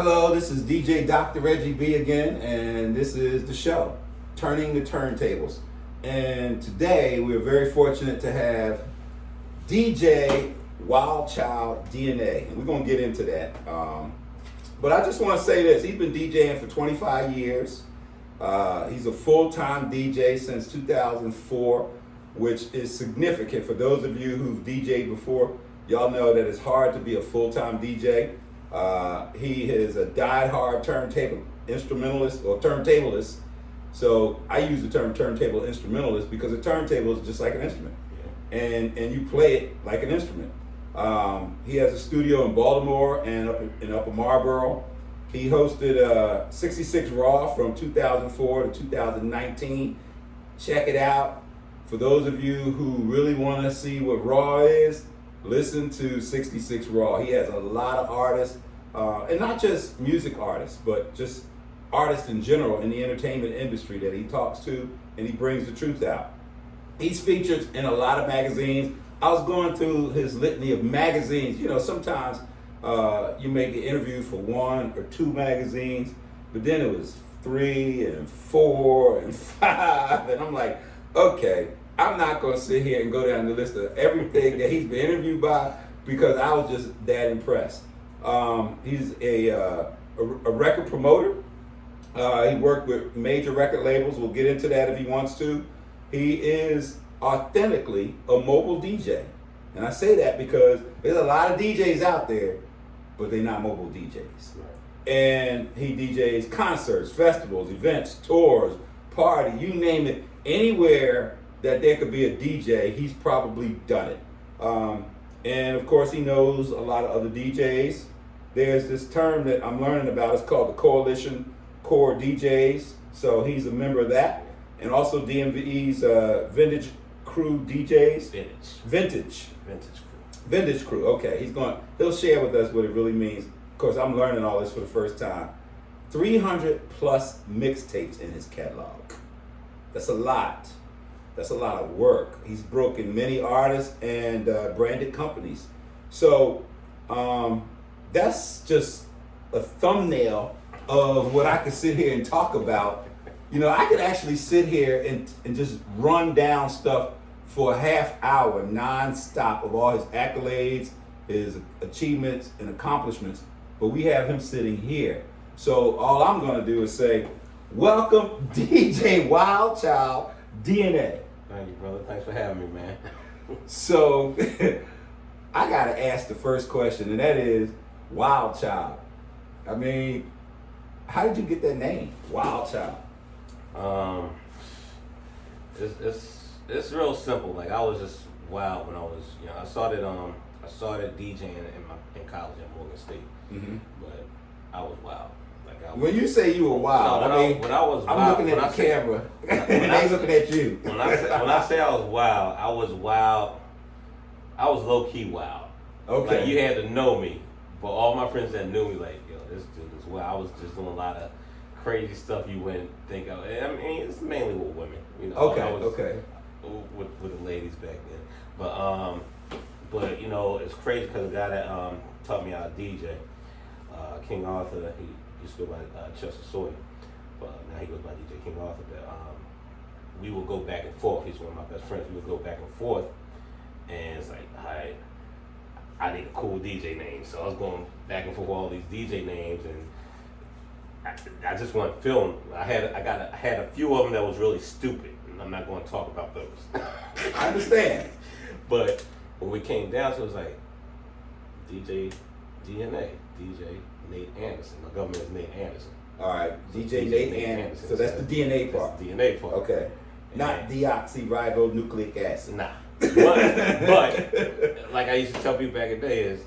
Hello, this is DJ Dr. Reggie B again, and this is the show, Turning the Turntables. And today we're very fortunate to have DJ WildChild DNA, and we're going to get into that. But I just want to say this, he's been DJing for 25 years. He's a full-time DJ since 2004, which is significant. For those of you who've DJed before, y'all know that it's hard to be a full-time DJ. He is a die-hard turntable instrumentalist or turntablist. So I use the term turntable instrumentalist because a turntable is just like an instrument, and you play it like an instrument. He has a studio in Baltimore and up in Upper Marlboro. He hosted 66 Raw from 2004 to 2019. Check it out. For those of you who really want to see what Raw is, listen to 66 Raw. He has a lot of artists, and not just music artists, but just artists in general in the entertainment industry that he talks to, and he brings the truth out. He's featured in a lot of magazines. I was going through his litany of magazines. You know, sometimes you make an interview for 1 or 2 magazines, but then it was 3 and 4 and 5, and I'm like, okay, I'm not going to sit here and go down the list of everything that he's been interviewed by because I was just that impressed. He's a record promoter. He worked with major record labels. We'll get into that if he wants to. He is authentically a mobile DJ. And I say that because there's a lot of DJs out there, but they're not mobile DJs. Right. And he DJs concerts, festivals, events, tours, party, you name it, anywhere that there could be a DJ, he's probably done it. And of course, he knows a lot of other DJs. There's this term that I'm learning about. It's called the Coalition Core DJs. So he's a member of that. And also DMV's Vintage Crew DJs. Vintage Crew. Okay, he'll share with us what it really means. Of course, I'm learning all this for the first time. 300 plus mixtapes in his catalog. That's a lot. That's a lot of work. He's broken many artists and branded companies. So that's just a thumbnail of what I could sit here and talk about. You know, I could actually sit here and just run down stuff for a half hour non-stop of all his accolades, his achievements and accomplishments. But we have him sitting here. So all I'm going to do is say, welcome DJ WildChild DNA. Thank you, brother. Thanks for having me, man. So, I gotta ask the first question, and that is, WildChild. I mean, how did you get that name, WildChild? It's real simple. Like, I was just wild when I was, I started DJing in college at Morgan State, but I was wild. When you say you were wild, when I was wild, I'm looking at the camera, and they looking at you. When I say I was wild, I was low key wild. Okay. Like, you had to know me, but all my friends that knew me, like, yo, this dude is wild. I was just doing a lot of crazy stuff you wouldn't think of. I mean, it's mainly with women, Okay. With the ladies back then, but it's crazy because the guy that taught me how to DJ, King Arthur, he used to go by Chester Sawyer, but now he goes by DJ King Arthur. But we would go back and forth. He's one of my best friends. We would go back and forth, and it's like, I need a cool DJ name. So I was going back and forth with all these DJ names, and I just want to film. I had a few of them that was really stupid, and I'm not going to talk about those. I understand. But when we came down to it, was like DJ DNA, DJ Nate Anderson. My government is Nate Anderson. All right, DJ Nate Anderson. So that's the DNA part. That's the DNA part. Okay. Not deoxyribonucleic acid. Nah. But like I used to tell people back in the day is,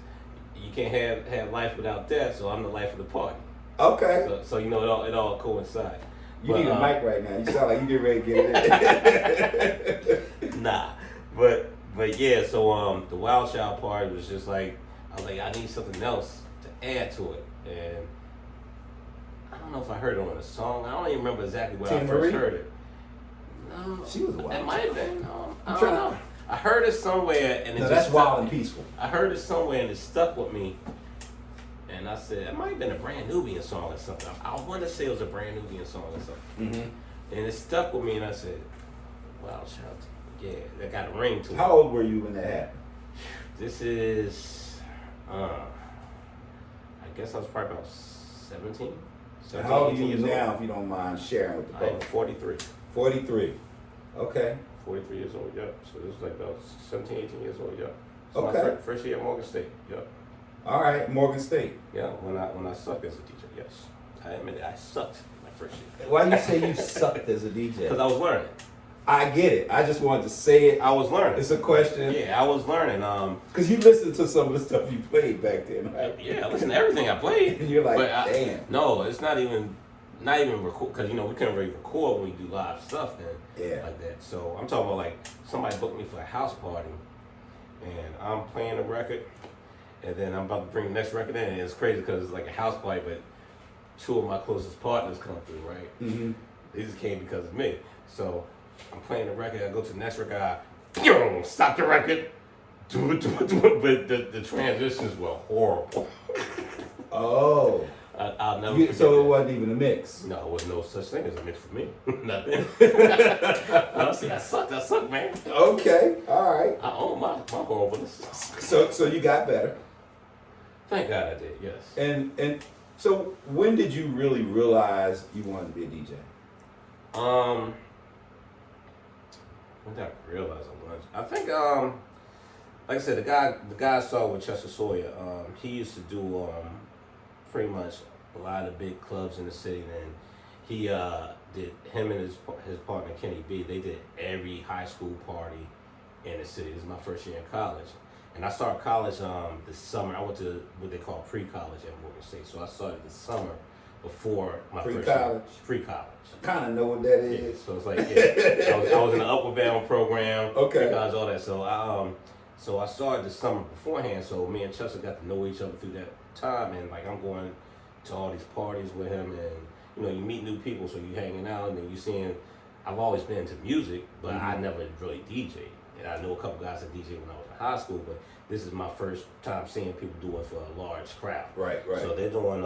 you can't have life without death. So I'm the life of the party. Okay. So it all coincides. You need a mic right now. You sound like you get ready to get it in. Nah, but yeah. So the WildChild part was just like, I was like, I need something else to add to it, and I don't know if I heard it on a song. I don't even remember exactly where I first heard it. No, she was wild. It might have been. I don't know. I heard it somewhere, and that's wild and peaceful. I heard it somewhere, and it stuck with me. and I said it might have been a Brand Nubian song or something. I want to say it was a Brand Nubian song or something. And it stuck with me, and I said, WildChild. Yeah, that got a ring to it. How old were you when that happened? This is, I guess I was probably about 17. How old are 18 you years now, old. if you don't mind sharing with the I am public? 43. 43. Okay. 43 years old, yeah. So this is like about 17, 18 years old, yeah. So Okay. my first year at Morgan State, yeah. All right, Morgan State. Yeah, when I sucked as a DJ, yes. I admit it, I sucked my first year. Why you say you sucked as a DJ? Because I was learning. I get it. I just wanted to say it. I was learning. It's a question. Yeah, I was learning. Because you listened to some of the stuff you played back then, right? Yeah, I listened to everything I played. And you're like, But damn. No, it's not even record, because we couldn't really record when we do live stuff then, Yeah. like that. So I'm talking about like somebody booked me for a house party, and I'm playing a record, and then I'm about to bring the next record in, and it's crazy because it's like a house party, but two of my closest partners come through, right? Mm-hmm. They just came because of me. So I'm playing the record, I go to the next record, I stop the record, do it, but the transitions were horrible. Oh. I'll never forget So it that. wasn't even a mix. No, there was no such thing as a mix for me. Nothing. No, see, I sucked, man. Okay. All right. I own my horribleness. So you got better. Thank God I did, yes. And so when did you really realize you wanted to be a DJ? When did I realize I was? I think, like I said, the guy I saw with Chester Sawyer, he used to do pretty much a lot of big clubs in the city, and he did, him and his partner Kenny B, they did every high school party in the city. This is my first year in college, and I started college this summer. I went to what they call pre-college at Morgan State, so I started this summer before my first Pre-college? year. Pre-college. Kind of know what that Yeah, is. so it's like, yeah, I was in the Upward Bound program, Okay. pre-college, all that. So I started the summer beforehand. So me and Chester got to know each other through that time, and like I'm going to all these parties with him, and you meet new people, so you hanging out, and then you seeing. I've always been into music, but I never really DJed. And I know a couple guys that DJed when I was in high school, but this is my first time seeing people do it for a large crowd. Right. So they're doing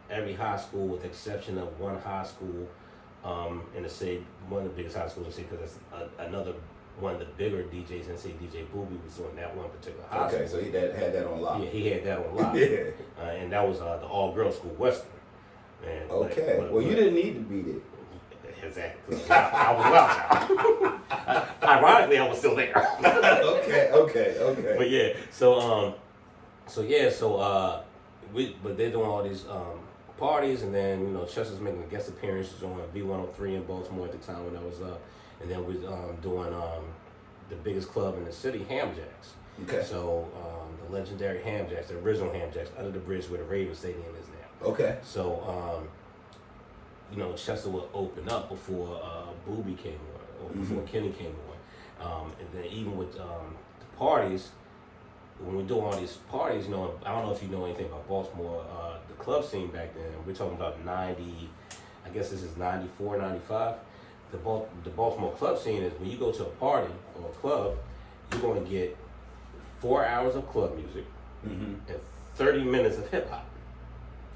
every high school with the exception of one high school in the city, one of the biggest high schools in the city, because it's another one of the bigger DJs in the city, DJ Booby, was doing that one particular high school. Okay, so he had that on lock. Yeah, he had that on lock. Yeah. And that was the all-girls school, Western. And, Okay. Well, you didn't need to be there. Exactly. I was out. Ironically, I was still there. Okay. But yeah, but they're doing all these parties, and then Chester's making guest appearances on V103 in Baltimore at the time when I was up, and then we're doing the biggest club in the city, Ham Jacks. Okay. So the legendary Ham Jacks, the original Ham Jacks, under the bridge where the Ravens Stadium is now. Okay. So Chester would open up before Booby came on, or before Kenny came on, and then even with the parties. When we do all these parties, I don't know if you know anything about Baltimore, the club scene back then. We're talking about 90, I guess this is 94, 95. The Baltimore club scene is when you go to a party or a club, you're going to get 4 hours of club music and 30 minutes of hip hop.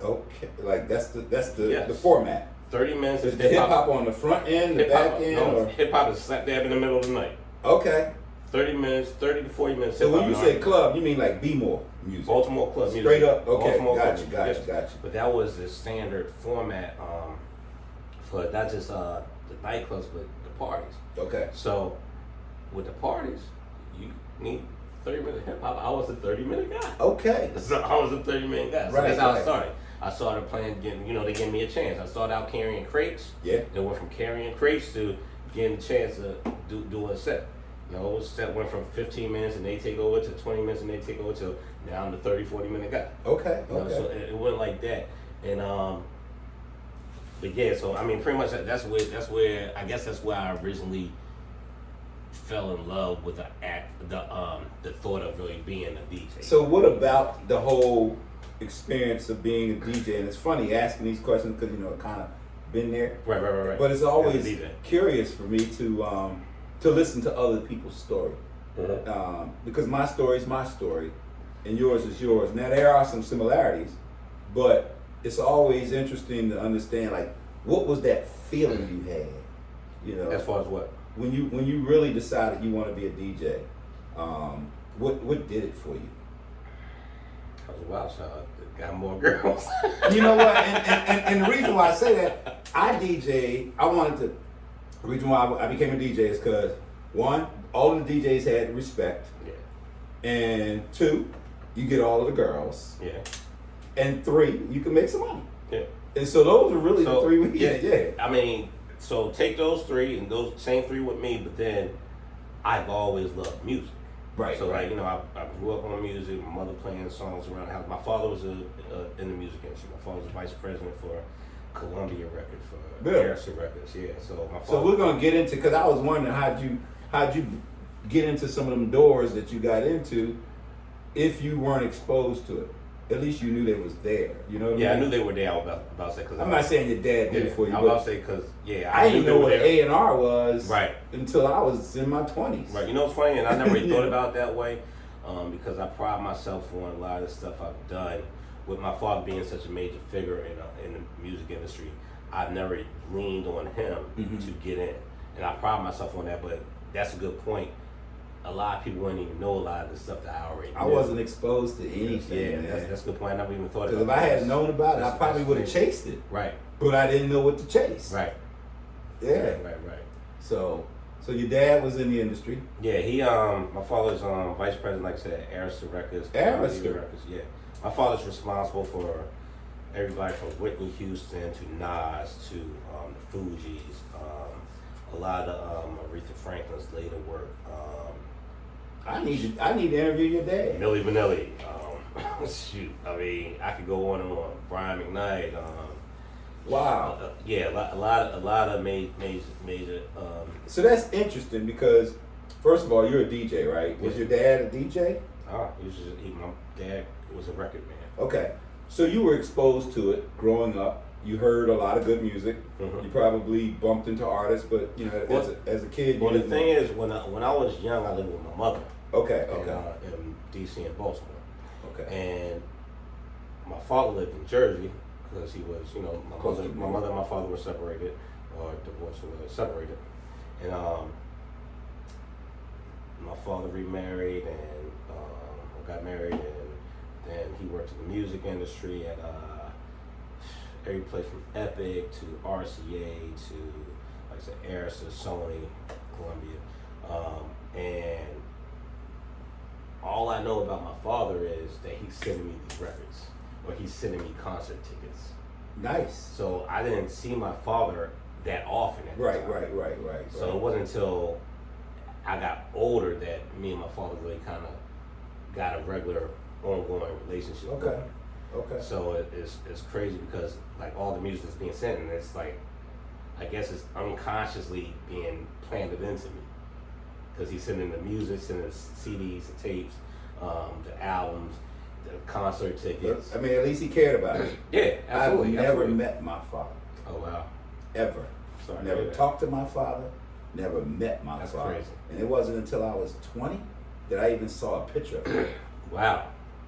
Okay, like that's the Yes. the format. 30 minutes Is of the hip hip hop on the front end, the back end, or hip hop is slap dab in the middle of the night. okay? 30 to 40 minutes. So when you hip-hop say and club, you mean like B-more music? Baltimore club music. Straight up. Okay, Baltimore club gotcha. music, yes. But that was the standard format for not just the nightclubs, but the parties. Okay. So with the parties, you need 30 minutes of hip hop. I was a 30-minute guy. Okay. So I was a 30-minute guy. So Right, that's how right. I started. I started playing, they gave me a chance. I started out carrying crates. Yeah. Then went from carrying crates to getting a chance to do a set. Set went from 15 minutes and they take over to 20 minutes and they take over to now I'm the 30, 40-minute guy. Okay. So it went like that. And but yeah, so I mean pretty much that's where I guess that's where I originally fell in love with the thought of really being a DJ. So what about the whole experience of being a DJ? And it's funny asking these questions because I kind of been there. Right. But it's always Yeah, curious for me to listen to other people's story. Because my story is my story and yours is yours. Now there are some similarities, But it's always interesting to understand, like, what was that feeling you had? You know, As far as what? when you really decided you want to be a DJ, what did it for you? I was a wild child. Got more girls. You know what? And the reason why I say that, I DJ. The reason why I became a DJ is because, one, all of the DJs had respect. Yeah. And two, you get all of the girls. Yeah. And three, you can make some money. Yeah. And so those are really the three we yeah. get. Yeah. I mean, so take those three and those same three with me, but then I've always loved music. Right. So, right. like, you know, I grew up on music. My mother playing songs around the house. My father was in the music industry. My father was vice president for Columbia Records, for Really? Harrison Records. Yeah. So my father. So we're gonna get into, because I was wondering how'd you get into some of them doors that you got into if you weren't exposed to it. At least you knew they was there. You know what Yeah, I mean? I knew they were there. I was about to say, because I'm not saying your dad did it for you, I was about but to say, because I didn't knew know they were what there. A&R was Right. until I was in my 20s. Right. You know what's funny? And I never really Yeah. thought about it that way, because I pride myself on a lot of the stuff I've done. With my father being such a major figure in the music industry, I've never leaned on him to get in. And I pride myself on that, but that's a good point. A lot of people wouldn't even know a lot of the stuff that I already knew. I wasn't exposed to anything. Yeah, man. that's a good point. I never even thought Because about if I that. had known about it, I That's- probably that's would have crazy. chased it. Right. But I didn't know what to chase. Right. Yeah. Right. So your dad was in the industry. Yeah, my father's vice president, like I said, Harrison Records. Harrison. Columbia Records, yeah. My father's responsible for everybody from Whitney Houston to Nas to the Fugees, a lot of Aretha Franklin's later work. I need to interview your dad. Milli Vanilli. Shoot, I mean, I could go on and on. Brian McKnight. Wow. Yeah, a lot of major. So that's interesting because, first of all, you're a DJ, right? Was your dad a DJ? My dad was a record man. Okay. So you were exposed to it growing up. You heard a lot of good music. Mhm. You probably bumped into artists, but you know, as a kid, Well, you the didn't thing know. is, when I was young, I lived with my mother. Okay. In D.C. and Baltimore. Okay. And my father lived in Jersey because he was, you know, Close to my mother and my father were separated or divorced or whatever, separated. And my father remarried and got married, and then he worked in the music industry at every place from Epic to RCA to, like I said, Harrison, Sony, Columbia, and all I know about my father is that he's sending me these records, or he's sending me concert tickets. Nice. So I didn't see my father that often at the time. Right. So it wasn't until I got older that me and my father really kind of got a regular, ongoing relationship. Okay. So it's crazy because like all the music is being sent, and it's like, I guess it's unconsciously being planted into me. Because he's sending the music, sending the CDs, the tapes, the albums, the concert tickets. I mean, at least he cared about it. Yeah, absolutely. I've never absolutely. met my father. Oh wow. Ever. Sorry to Never hear that. talked to my father. Never met my That's father. crazy. And it wasn't until I was 20 that I even saw a picture of him. Wow.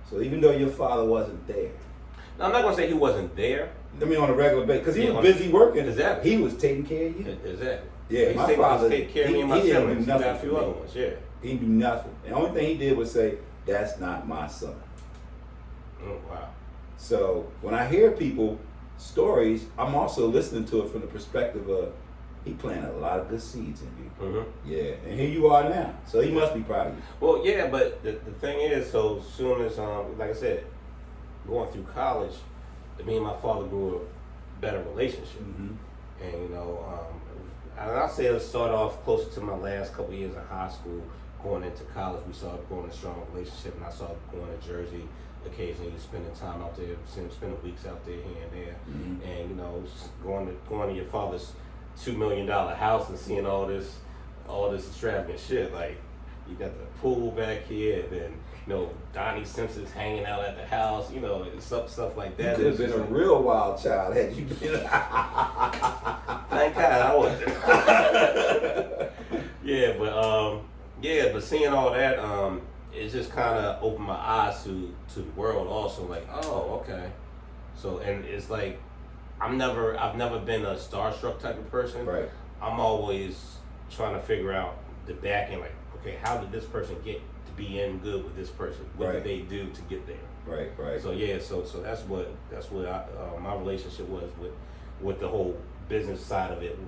So even though your father wasn't there, Now, I'm not gonna say he wasn't there. I mean on a regular basis, because he Yeah, was busy working. Exactly. He was taking care of you. Exactly. Yeah, He's my father. take care of me and my he didn't do siblings. He got nothing a few for other me. ones. Yeah. He didn't do nothing. The only thing he did was say, "That's not my son." Oh wow. So when I hear people stories, I'm also listening to it from the perspective of he planted a lot of good seeds in you. Mm-hmm. Yeah, and here you are now. So he must be proud of you. Well, yeah, but the thing is, so soon as like I said, going through college, me and my father grew a better relationship. Mm-hmm. And you know, and I'll say it started off closer to my last couple of years in high school. Going into college, we started growing a strong relationship, and I started going to Jersey occasionally, spending time out there, spending weeks out there here and there, Mm-hmm. and you know, just going to your father's $2 million house and seeing all this extravagant shit. Like you got the pool back here, and then you know Donnie Simpson's hanging out at the house, you know, stuff like You that. could have It's been just a like, real wild child had you been. thank God I wasn't. but seeing all that, it just kind of opened my eyes to the world also. Like, oh, okay. So and it's like I've never been a starstruck type of person. Right. I'm always trying to figure out the back end, like, okay, how did this person get to be in good with this person? What did they do to get there? Right. So yeah, so that's what my relationship was with the whole business side of it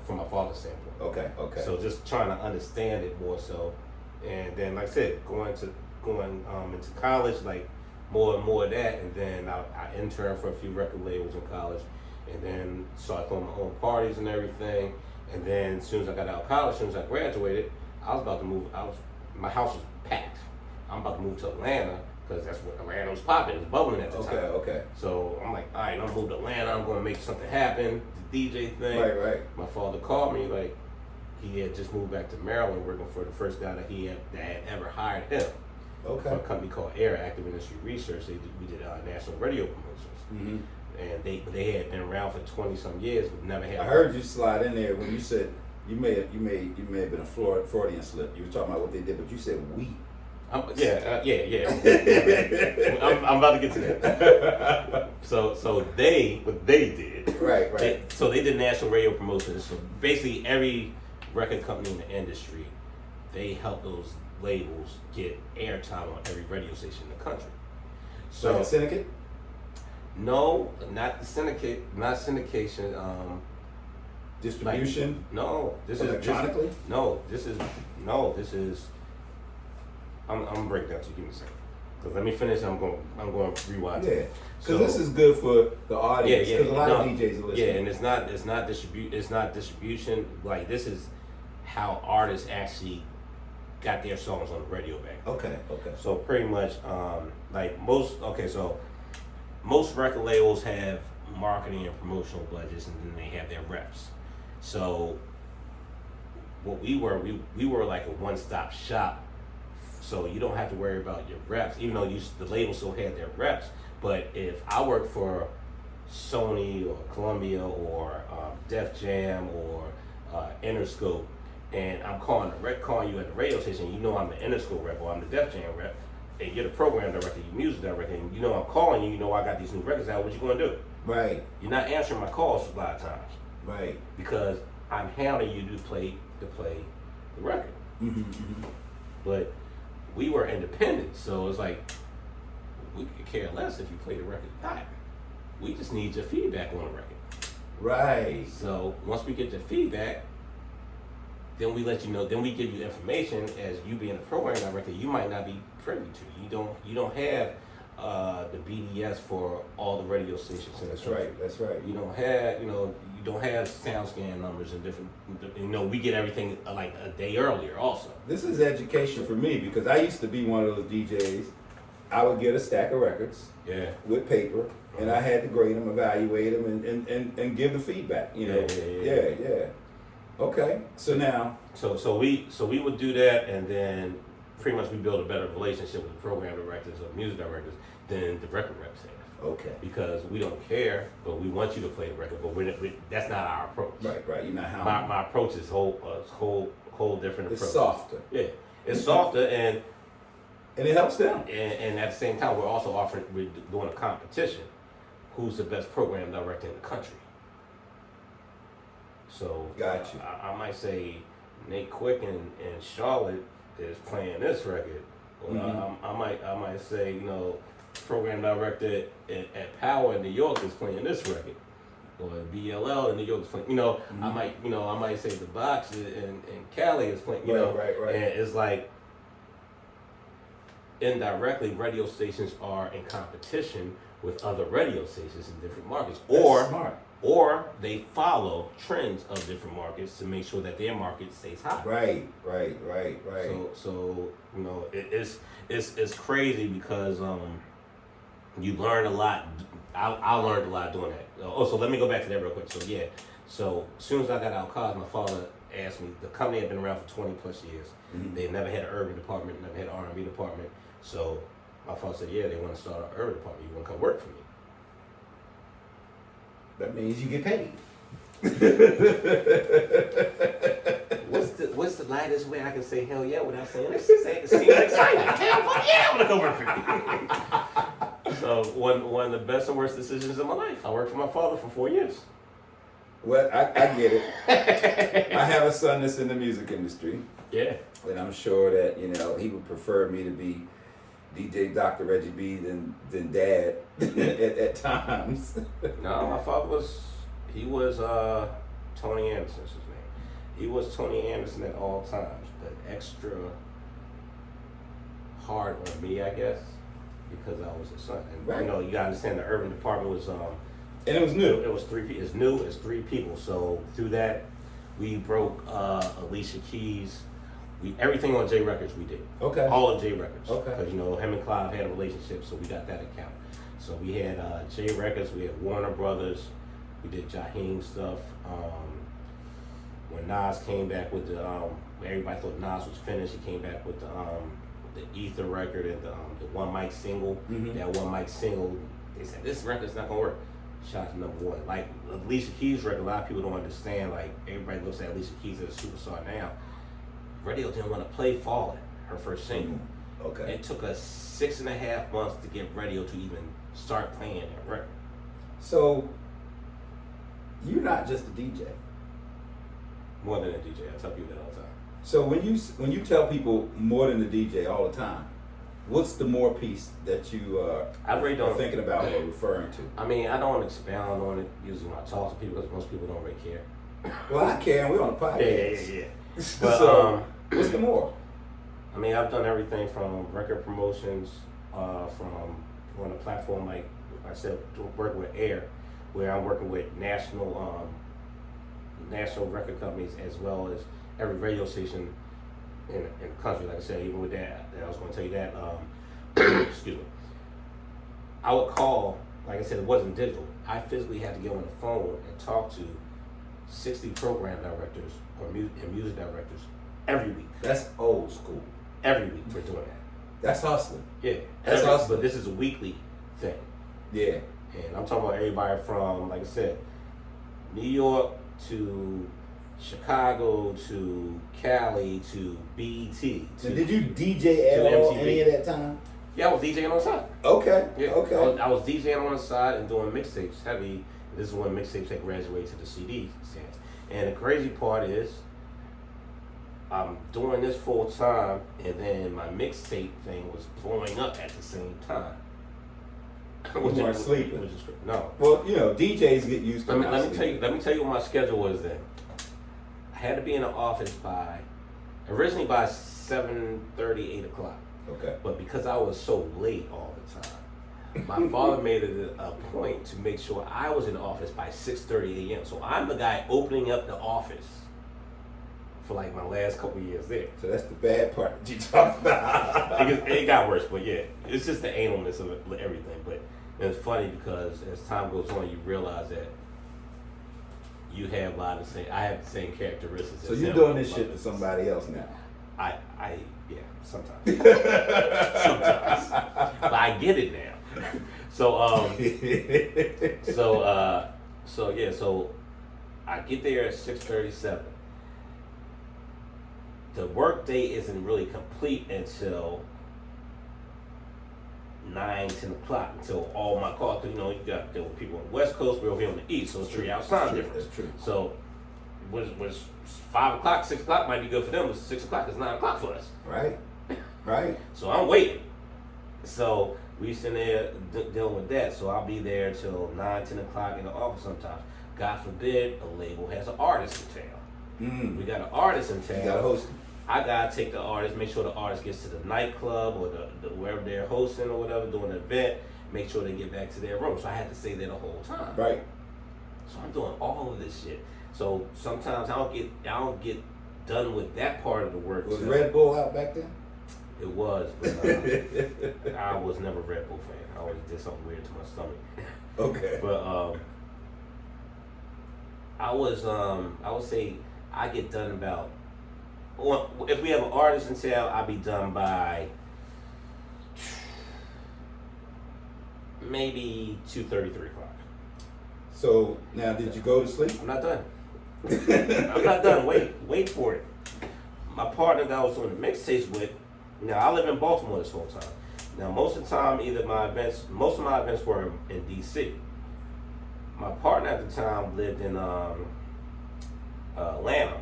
from my father's standpoint. Okay. So just trying to understand it more so, and then like I said, going into college, like more and more of that, and then I interned for a few record labels in college, and then started throwing my own parties and everything. And then as soon as I got out of college, as soon as I graduated, I was about to move. My house was packed. I'm about to move to Atlanta because that's what Atlanta was popping. It was bubbling at the time. Okay. So I'm like, all right, I'm gonna move to Atlanta. I'm gonna make something happen. The DJ thing. Right. My father called me, like he had just moved back to Maryland, working for the first guy that had ever hired him. Okay. For a company called Air Active Industry Research. We did national radio promotions. Mm-hmm. And they had been around for 20 some years, but never had. I heard you slide in there when you said you may have been a Freudian slip. You were talking about what they did, but you said we. Yeah. I'm about to get to that. So what they did. Right. So they did national radio promotions. So basically every record company in the industry, they help those labels get airtime on every radio station in the country. So like a syndicate? No, not the syndicate, not syndication. Distribution? This electronically? This is. I'm gonna break down to you. Give me a second. Cause let me finish. I'm going to rewind. Yeah. Because this is good for the audience. Because a lot of DJs are listening. Yeah, and it's not distribution. Like this is how artists actually got their songs on the radio back then. Okay. So pretty much, most record labels have marketing and promotional budgets, and then they have their reps. So what we were like a one-stop shop. So you don't have to worry about your reps, even though the label still had their reps. But if I work for Sony or Columbia or Def Jam or Interscope, and I'm calling you at the radio station, you know I'm the Interscope rep or I'm the Def Jam rep, and you're the program director, your music director, and you know I'm calling you, you know I got these new records out, what you gonna do? Right. You're not answering my calls a lot of times. Right. Because I'm hounding you to play the record. Mm-hmm. But we were independent, so it's like we could care less if you play the record or not. We just need your feedback on the record. Right. So once we get your feedback, then we let you know. Then we give you information as you being a program director. You might not be privy to. You don't have the BDS for all the radio stations in the country. That's right. You don't have you don't have sound scan numbers and different. We get everything like a day earlier also. This is education for me because I used to be one of those DJs. I would get a stack of records. Yeah. With paper, and I had to grade them, evaluate them, and give the feedback. Yeah. Okay. So now. So we would do that, and then pretty much we build a better relationship with the program directors or music directors than the record reps have. Okay. Because we don't care, but we want you to play the record, but that's not our approach. Right. You're not how. My approach is whole different approach. It's softer. Yeah, it's softer and it helps them. And at the same time, we're doing a competition. Who's the best program director in the country? So got you. I might say Nate Quick in Charlotte is playing this record. Or I might say program director at Power in New York is playing this record. Or BLL in New York is playing. I might say the Box in Cali is playing. Right. And it's like indirectly radio stations are in competition with other radio stations in different markets. That's smart. Or they follow trends of different markets to make sure that their market stays hot. Right. So it's crazy because you learn a lot. I learned a lot doing that. So let me go back to that real quick. So as soon as I got out of college, my father asked me. The company had been around for 20 plus years. Mm-hmm. They never had an urban department, never had an R&B department. So my father said, "Yeah, they want to start an urban department. You want to come work for me?" That means you get paid. What's the lightest way I can say hell yeah without saying it? It seems exciting. Hell yeah, I want to go work for you. one of the best and worst decisions of my life. I worked for my father for 4 years. Well, I get it. I have a son that's in the music industry. Yeah. And I'm sure that, he would prefer me to be DJ Dr. Reggie B than Dad at times. No, my father was Tony Anderson's his name. He was Tony Anderson at all times, but extra hard on me, I guess, because I was his son. And right. You gotta understand the urban department was and it was new. It was it's new, it's 3 people. So through that we broke Alicia Keys. Everything on J Records we did. Okay. All of J Records. Okay. Because him and Clive had a relationship, so we got that account. So we had J Records, we had Warner Brothers, we did Jaheim stuff. When Nas came back with the everybody thought Nas was finished, he came back with the Ether record and the one mic single. Mm-hmm. That one mic single, they said this record's not gonna work. Shot to number 1. Like Alicia Keys record, a lot of people don't understand. Like everybody looks at Alicia Keys as a superstar now. Radio didn't want to play Fallen, her first single. Okay. It took us 6.5 months to get radio to even start playing that record. So you're not just a DJ. More than a DJ, I tell people that all the time. So when you tell people more than a DJ all the time, what's the more piece that you are thinking about or referring to? I mean, I don't expound on it usually when I talk to people because most people don't really care. Well, I care, and we're on a podcast. Yeah. But, so, what's the more? I mean, I've done everything from record promotions, from on a platform like I said, working with Air, where I'm working with national record companies as well as every radio station in the country. Like I said, even with that, I was going to tell you that. Excuse me. I would call, like I said, it wasn't digital. I physically had to get on the phone and talk to 60 program directors and music directors every week. That's old school. Every week we're doing that. That's hustling. Yeah. That's hustling. But this is a weekly thing. Yeah. And I'm talking about everybody from, like I said, New York to Chicago to Cali to BET. So did you DJ at all any of that time? Yeah, I was DJing on the side. Okay. Yeah. Okay. I was DJing on the side and doing mixtapes heavy. This is when mixtapes had graduated to the CD stand. And the crazy part is, I'm doing this full time, and then my mixtape thing was blowing up at the same time. You weren't sleeping. No. Well, DJs get used to. Let me tell you what my schedule was then. I had to be in the office originally by 7:30, 8 o'clock. Okay. But because I was so late all the time, my father made it a point to make sure I was in the office by 6:30 a.m. So I'm the guy opening up the office for like my last couple years there. So that's the bad part that you talked about. It got worse, but yeah, it's just the analness of everything. But it's funny because as time goes on, you realize that you have a lot of I have the same characteristics. So you're doing this shit for somebody else now. Yeah, sometimes. Sometimes. But I get it now. So I get there at 6:37. The work day isn't really complete until 9, 10 o'clock, until all my calls, because there were people on the West Coast, we're over here on the East, so it's 3 hours time difference. That's true. So was 5 o'clock, 6 o'clock might be good for them, but 6 o'clock is 9 o'clock for us. Right. So I'm waiting. So we sitting there dealing with that. So I'll be there till 9, 10 o'clock in the office sometimes. God forbid a label has an artist in town. We got an artist in town. You got a host. I gotta take the artist, make sure the artist gets to the nightclub or the wherever they're hosting or whatever, doing an event, make sure they get back to their room. So I had to stay there the whole time. Right. So I'm doing all of this shit. So sometimes I don't get done with that part of the work. Was Red Bull out back then? It was, but I was never a Red Bull fan. I always did something weird to my stomach. Okay. But I would say I get done about. Well, if we have an artist in town, I'll be done by maybe 2:30, 3 o'clock. So now, did you go to sleep? I'm not done. I'm not done. Wait for it. My partner that I was doing the mixtapes with. Now I live in Baltimore this whole time. Now, most of the time, most of my events were in DC. My partner at the time lived in Atlanta,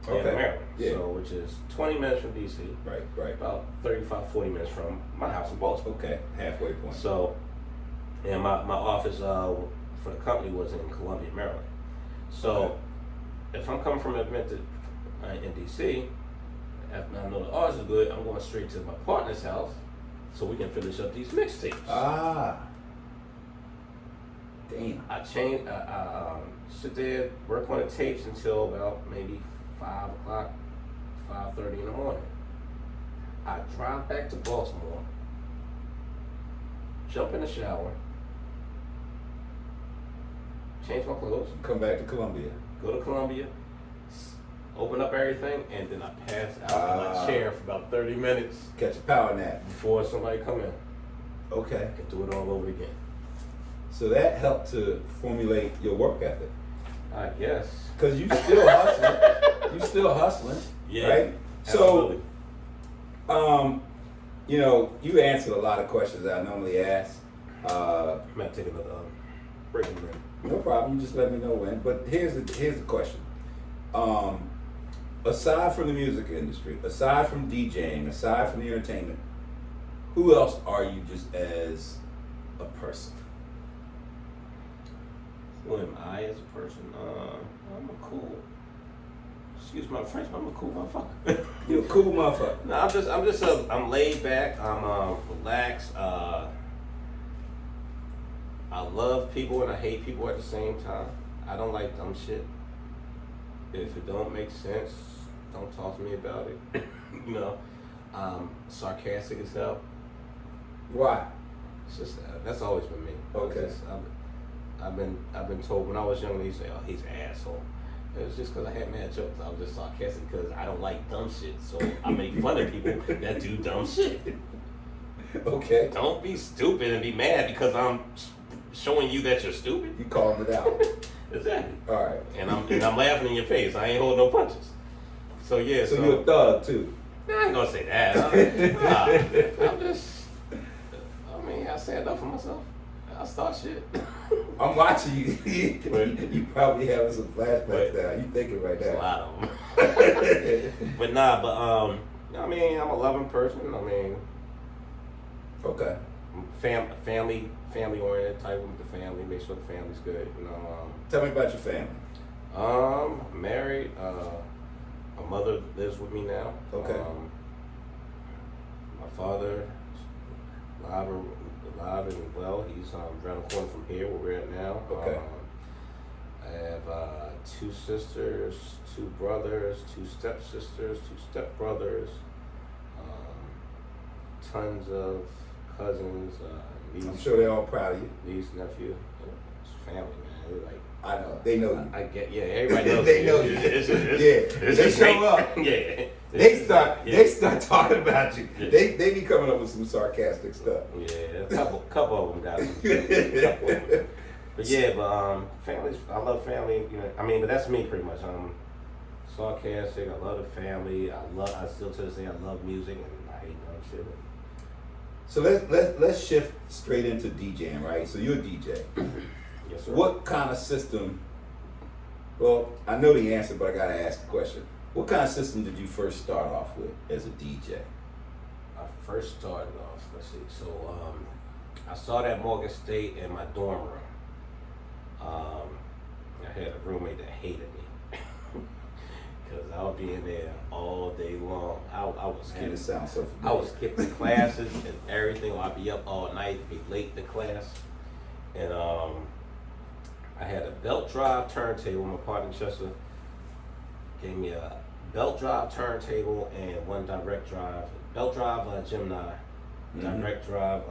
Maryland. Yeah. So, which is 20 minutes from DC. Right. About 35, 40 minutes from my house in Baltimore. Okay, halfway point. So, and my office for the company was in Columbia, Maryland. So, if I'm coming from an event in DC, after I know the odds is good, I'm going straight to my partner's house so we can finish up these mixtapes. Damn. I sit there, work on the tapes until about maybe 5 o'clock, 5:30 in the morning. I drive back to Baltimore, jump in the shower, change my clothes, Come back to Columbia. go to Columbia, open up everything, and then I pass out in my chair for about 30 minutes Catch a power nap. before somebody come in Okay. and do it all over again. So that helped to formulate your work ethic. I guess. Because you still hustling. Yeah. Right? Absolutely. So, you answered a lot of questions that I normally ask. I'm not taking a break in a minute. No problem. You just let me know when. But here's the question. Aside from the music industry, aside from DJing, aside from the entertainment, who else are you just as a person? Who am I as a person? I'm a cool. Excuse my French, but I'm a cool motherfucker. You're a cool motherfucker. No, I'm laid back. I'm relaxed. I love people and I hate people at the same time. I don't like dumb shit. If it don't make sense, don't talk to me about it. Sarcastic as hell. Why? It's just that's always been me. Okay. I've been told when I was young, they used to say, "Oh, he's an asshole." It was just because I had mad jokes. I was just sarcastic because I don't like dumb shit. So I make fun of people that do dumb shit. Okay. Don't be stupid and be mad because I'm showing you that you're stupid. You calling it out. Exactly. All right. And I'm laughing in your face. I ain't holding no punches. So yeah. So you're a thug too. I ain't gonna say that. I'm just. I say enough for myself. I'll start shit. I'm watching you. You probably having some flashbacks now. You thinking right There's a now. lot of them. But I'm a loving person. Okay. Family oriented type with the family. Make sure the family's good. Tell me about your family. I'm married. My mother lives with me now. Okay. My father, alive and well. He's around the corner from here where we're at now. Okay. I have 2 sisters, 2 brothers, 2 stepsisters, 2 stepbrothers, tons of cousins, niece. I'm sure they're all proud of you. Niece, nephew. It's family, man. They're like, I know. They know you. I get, yeah, everybody knows They me. know you. It's They just show great. up. Yeah. They start talking about you. Yeah. They be coming up with some sarcastic stuff. Yeah, a couple of them got some. But families, I love family. But that's me pretty much. I'm sarcastic. I love the family. I still to this day I love music and I hate dumb shit. So let's shift straight into DJing, right? So you're a DJ. Yes, sir. What kind of system? Well, I know the answer, but I gotta ask the question. What kind of system did you first start off with as a DJ? I first started off, let's see, so I started at Morgan State in my dorm room. I had a roommate that hated me because I would be in there all day long. I was Man, it sounds so familiar. I was skipping classes and everything. I'd be up all night, be late to class. And I had a belt drive turntable. My partner Chester gave me a belt drive turntable and one direct drive. Belt drive Gemini, direct drive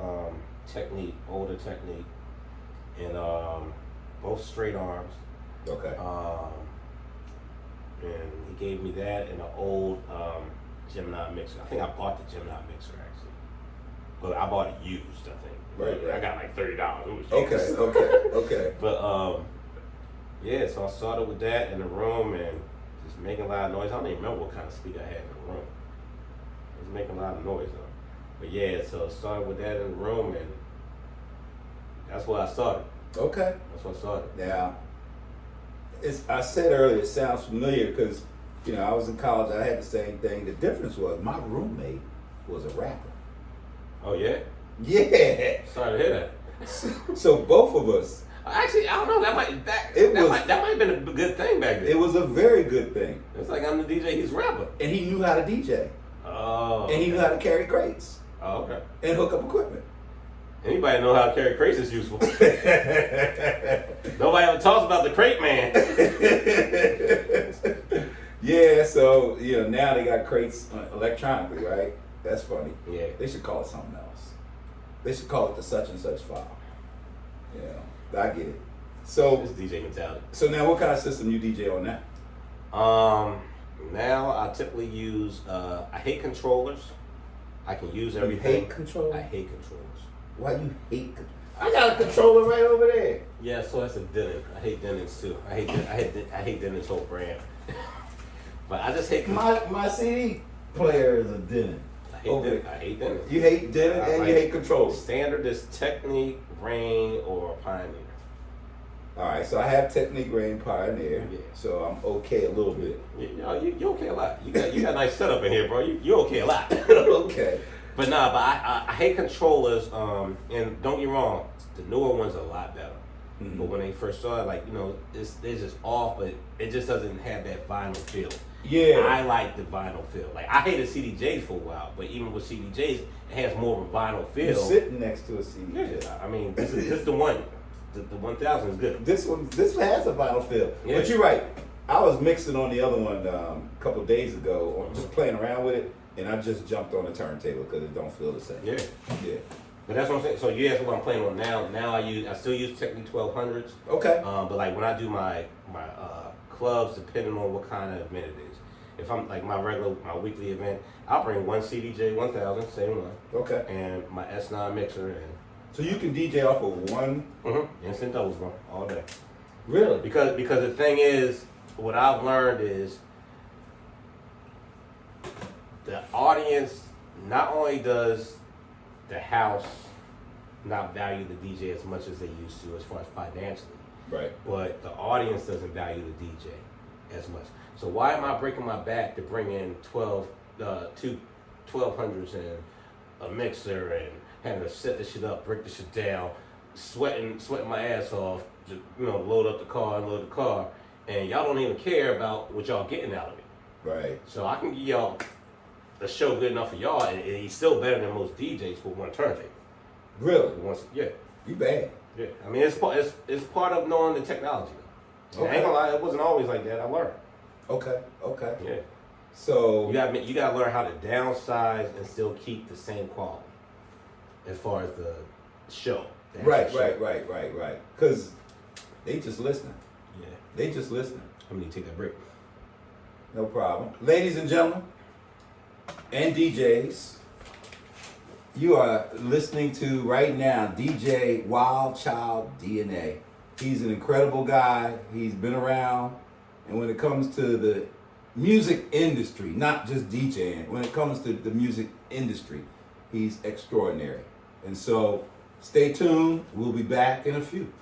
Technique, older Technique, and both straight arms. Okay. And he gave me that and an old Gemini mixer. I think I bought the Gemini mixer actually, but I bought it used. I think. Right. I got like $30. It was used. Okay. But yeah, so I started with that in the room and making a lot of noise. I don't even remember what kind of speaker I had in the room. It was making a lot of noise though. But yeah, so started with that in the room, and that's where I started. Okay. That's what I started. Now, I said earlier, it sounds familiar because, I was in college, I had the same thing. The difference was my roommate was a rapper. Oh yeah? Yeah. Sorry to hear that. So both of us. Actually, I don't know. That might have been a good thing back then. It was a very good thing. It's like I'm the DJ, he's a rapper. And he knew how to DJ. Oh. And he knew how to carry crates. Oh, okay. And hook up equipment. Anybody know how to carry crates is useful. Nobody ever talks about the crate man. Yeah, so now they got crates electronically, right? That's funny. Yeah. They should call it something else. They should call it the such and such file. I get it. So it's DJ mentality. So now, what kind of system you DJ on now? Now I typically use. I hate controllers. I can use everything. You hate controllers? I hate controllers. Why you hate? I got a controller right over there. Yeah, so that's a Denon. I hate Denons too. I hate Denon's whole brand. But I just hate my CD player is a Denon. I hate Denon. You hate Denon and you hate controllers. Standard is Technique, Rain, or Pioneer. All right, so I have Technique, Rain, Pioneer. Yeah. So I'm okay a little bit. You okay a lot. You got a nice setup in here, bro. You okay a lot. Okay. But I hate controllers. And don't get me wrong, the newer ones are a lot better. Mm-hmm. But when they first started, they're just off, but it just doesn't have that vinyl feel. Yeah. I like the vinyl feel. Like I hated CDJs for a while, but even with CDJs, it has more of a vinyl feel. You're sitting next to a CDJ. Yeah. I mean, this is the one. The 1000 is good. This one has a vinyl feel. Yeah. But you're right. I was mixing on the other one a couple of days ago, just playing around with it, and I just jumped on the turntable because it don't feel the same. Yeah. Yeah. But that's what I'm saying. So you asked what I'm playing on now. Now I still use Technique 1200s. Okay. But like when I do my clubs, depending on what kind of event it is. If I'm like my weekly event, I'll bring one CDJ 1000, same one. Okay. And my S9 mixer and. So you can DJ off of one? Mm-hmm. Instant doubles, bro, all day. Really? Because the thing is, what I've learned is the audience, not only does the house not value the DJ as much as they used to as far as financially, right? But the audience doesn't value the DJ as much. So why am I breaking my back to bring in 2 1200s and a mixer and having to set this shit up, break this shit down, sweating my ass off, to, load up the car, unload the car, and y'all don't even care about what y'all getting out of it. Right. So I can give y'all a show good enough for y'all, and he's still better than most DJs with one turntable. Really? Yeah. You bad. Yeah. I mean, it's part of knowing the technology. Okay. I ain't gonna lie, it wasn't always like that. I learned. Okay. Yeah. So you gotta learn how to downsize and still keep the same quality as far as the show. Right. Because they just listening. Yeah. They just listening. I'm gonna take that break. No problem. Ladies and gentlemen, and DJs, you are listening to right now DJ WildChild DNA. He's an incredible guy. He's been around. And when it comes to the music industry, not just DJing, when it comes to the music industry, he's extraordinary. And so stay tuned. We'll be back in a few.